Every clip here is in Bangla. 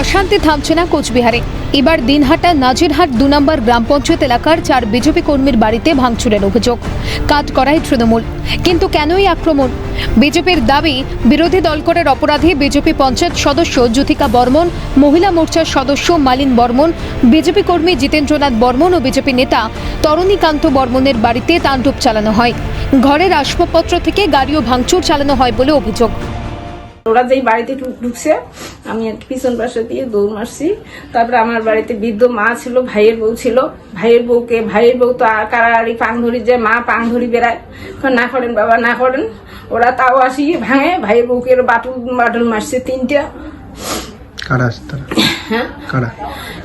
অশান্তি থামছে না কোচবিহারে। এবার দিনহাটা নাজিরহাট 2 নম্বর গ্রাম পঞ্চায়েত এলাকার 4 বিজেপি কর্মীর বাড়িতে ভাঙচুরের অভিযোগ। কাজ করায় তৃণমূল, কিন্তু কেনই আক্রমণ? বিজেপির দাবি, বিরোধী দল করার অপরাধে বিজেপি পঞ্চায়েত সদস্য জ্যোতিকা বর্মন, মহিলা মোর্চার সদস্য মালিন বর্মন, বিজেপি কর্মী জিতেন্দ্রনাথ বর্মন ও বিজেপি নেতা তরণীকান্ত বর্মনের বাড়িতে তাণ্ডব চালানো হয়। ঘরের আসবাবপত্র থেকে গাড়িও ভাঙচুর চালানো হয় বলে অভিযোগ। ওরা যেই বাড়িতে ঢুকছে, আমি পিছন পাশে দিয়ে দৌড় মারছি। তারপরে আমার বাড়িতে বৃদ্ধ মা ছিল, ভাইয়ের বউ ছিল। ভাইয়ের বউ তো কারাড়ি পাং ধরি, যে মা পাং ধরি বেড়ায়, না করেন বাবা না করেন। ওরা তাও আসি ভাঙে, ভাইয়ের বউকে বাটুল মারছে 3টা। হ্যাঁ,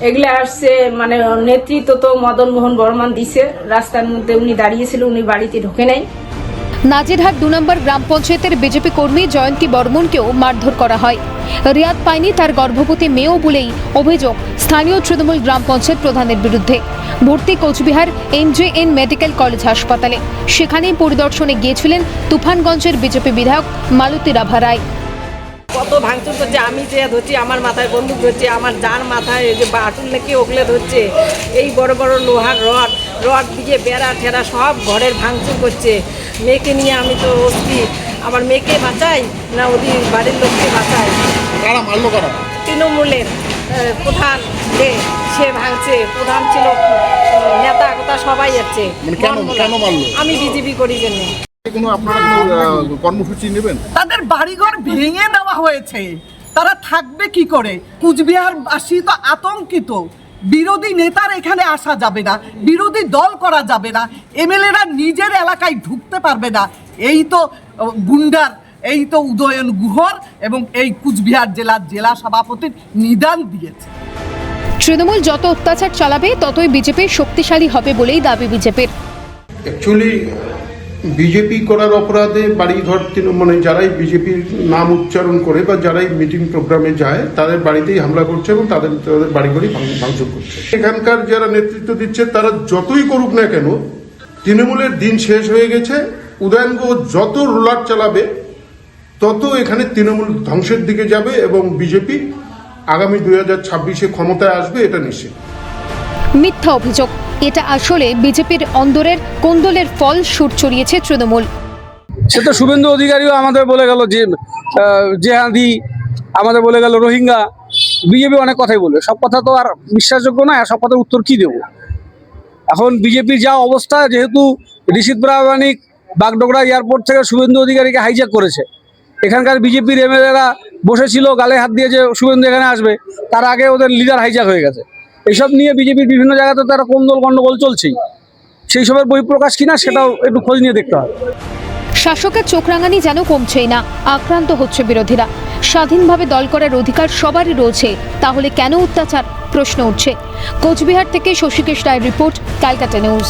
এগুলা আসছে মানে নেতৃত্ব তো মদন মোহন বর্মন দিছে। রাস্তার মধ্যে উনি দাঁড়িয়েছিল, উনি বাড়িতে ঢোকে নাই। নাজিরহাট 2 নম্বর গ্রাম পঞ্চায়েতের বিজেপি কর্মী জয়ন্তী বর্মনকেও মারধর করা হয়। রিয়াদ পায়নি তার গর্ভবতী মেয়েও বলেই অভিযোগ স্থানীয় তৃণমূল গ্রাম পঞ্চায়েত প্রধানের বিরুদ্ধে। ভর্তি কোচবিহার MJN মেডিকেল কলেজ হাসপাতালে। সেখানেই পরিদর্শনে গিয়েছিলেন তুফানগঞ্জের বিজেপি বিধায়ক মালতী রাভা রায়। কত ভাঙচুর করছে, আমি যে ধরছি, আমার মাথায় বন্দুক ধরছে, আমার যার মাথায় যে বাটুল লেগে ওগলে ধরছে। এই বড় বড় লোহার রড দিয়ে বেড়া ঠেরা সব ঘরের ভাঙচুর করছে। মেয়েকে নিয়ে আমি তো অস্থির, আমার মেয়েকে বাঁচাই না ওদের বাড়ির লোককে বাঁচাই। কারা মারলো কারা? তৃণমূলের প্রধান যে সে ভাঙছে, প্রধান ছিল, নেতা কথা সবাই যাচ্ছে। কেন মারলো? আমি বিজেপি করি জন্য। আপনারা কোনো কর্মসূচি নেবেন? তাদের বাড়িঘর ভেঙে দেওয়া হয়েছে, তারা থাকবে কি করে? কুচবিহারবাসী তো আতঙ্কিত। বিরোধী নেতার এখানে আসা যাবে না, বিরোধী দল করা যাবে না, MLA-রা নিজের এলাকায় ঢুকতে পারবে না। এই তো গুন্ডার, এই তো উদয়ন গুহর এবং এই কুচবিহার জেলা সভাপতির নিদান দিয়েছে। তৃণমূল যত অত্যাচার চালাবে ততই বিজেপি শক্তিশালী হবে বলেই দাবি বিজেপির। অ্যাকচুয়ালি বিজেপি করার অপরাধে বাড়িঘর মানে যারাই বিজেপির নাম উচ্চারণ করে বা যারাই মিটিং প্রোগ্রামে যায় তাদের বাড়িতেই হামলা করছে এবং তাদের বাড়িঘরই ভাঙচুর করছে। এখানকার যারা নেতৃত্ব দিচ্ছে তারা যতই করুক না কেন, তৃণমূলের দিন শেষ হয়ে গেছে। উদয়নগ যত রোলার চালাবে তত এখানে তৃণমূল ধ্বংসের দিকে যাবে এবং বিজেপি আগামী 2026-এ ক্ষমতায় আসবে, এটা নিশ্চিত। মিথ্যা অভিযোগ। এটা আসলে বিজেপির অন্দরের কোন্দলের ফল সুর ছড়িয়েছে তৃণমূল। সে তো শুভেন্দু অধিকারীও আমাদের বলে গেল যে জেহাদি, আমাদের বলে গেল রোহিঙ্গা। বিজেপি অনেক কথাই বলে, সব কথা তো আর বিশ্বাসযোগ্য না। সব কথার উত্তর কি দেব? এখন বিজেপির যা অবস্থা, যেহেতু ঋষিত প্রামাণিক বাগডোগরা এয়ারপোর্ট থেকে শুভেন্দু অধিকারীকে হাইজ্যাক করেছে, এখানকার বিজেপির MLA-রা বসেছিল গালে হাত দিয়ে যে শুভেন্দু এখানে আসবে, তার আগে ওদের লিডার হাইজ্যাক হয়ে গেছে। এইসব নিয়ে বিজেপির বিভিন্ন জায়গাতে তারা কোন্দল গন্ডগোল চলছেই। সেই সবের বহিঃপ্রকাশ কিনা সেটাও একটু খোঁজ নিয়ে দেখতে হবে। শাসকের চোখ রাঙানি যেন কমছেই না, আক্রান্ত হচ্ছে বিরোধীরা। স্বাধীনভাবে দল করার অধিকার সবারই রয়েছে, তাহলে কেন অত্যাচার? প্রশ্ন উঠছে। কোচবিহার থেকে শশীকেশ রায়ের রিপোর্ট, ক্যালকাটা নিউজ।